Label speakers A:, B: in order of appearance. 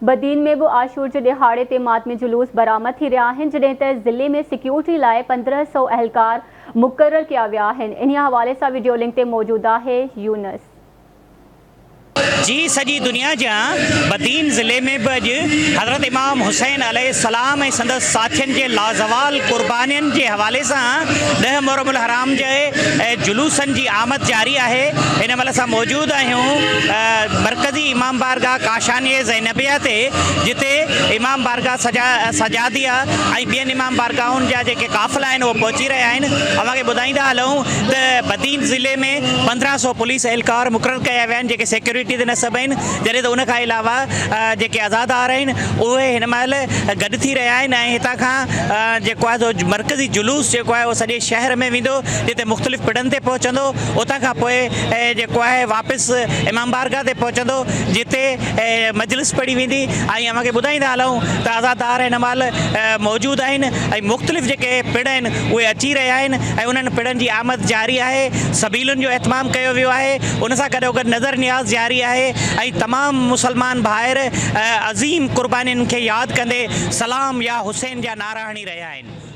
A: बदीन में भी आशूर के दिहाड़े ते मातमी जुलूस बरामद थी रहा है, जडें त ज़िले में सिक्योरिटी लाए 1500 एहलकार मुकर्रर किया विया आहिनि। इन हवाले से वीडियो लिंक ते मौजूद है यूनस।
B: जी सजी दुनिया जा बदीन ज़िले में भी अॼु हज़रत इमाम हुसैन अलैहिस्सलाम ऐं संदसि साथियुनि जे लाज़वाल क़ुर्बानियुनि जे हवाले सां 10 मुहर्रमुल हराम जे जुलूसनि जी आमद जारी आहे। हिन महिल असां मौजूदु आहियूं मरकज़ी इमाम बारगाह काशानी ज़ैनबिया ते, जिते इमाम बारगाह सजादिया ऐं ॿियनि इमाम बारगाहुनि जा जेके काफ़िला आहिनि उहे पहुची रहिया आहिनि। अव्हांखे ॿुधाईंदा हलूं त बदीन ज़िले में 1500 पुलिस एहलकार मुक़ररु कया विया आहिनि, जेके सिक्योरिटी न सब आहिनि, जॾहिं त उन खां अलावा जेके आज़ादार आहिनि उहे हिन महिल गॾु थी रहिया आहिनि। ऐं हितां खां जेको आहे मरकज़ी जुलूस जेको आहे उहो सॼे शहर में वेंदो, जिते मुख़्तलिफ़ पिड़नि ते पहुचंदो। उतां खां पोइ जेको आहे वापसि इमाम बारगाह ते पहुचंदो, जिते मजलिस पढ़ी वेंदी। ऐं अव्हांखे ॿुधाईंदा हलूं त आज़ादार हिन महिल मौजूदु आहिनि ऐं मुख़्तलिफ़ जेके पिड़ आहिनि उहे अची रहिया आहिनि ऐं उन्हनि पिड़नि जी आमद जारी आहे। सबीलुनि जो एहतमाम कयो वियो आहे, उन सां गॾो गॾु नज़र नियाज़ जारी आहे ऐं तमामु मुसलमान भाइर अज़ीम क़ुर्बानियुनि खे यादि कंदे सलाम या हुसैन जा नारा हणी रहिया आहिनि।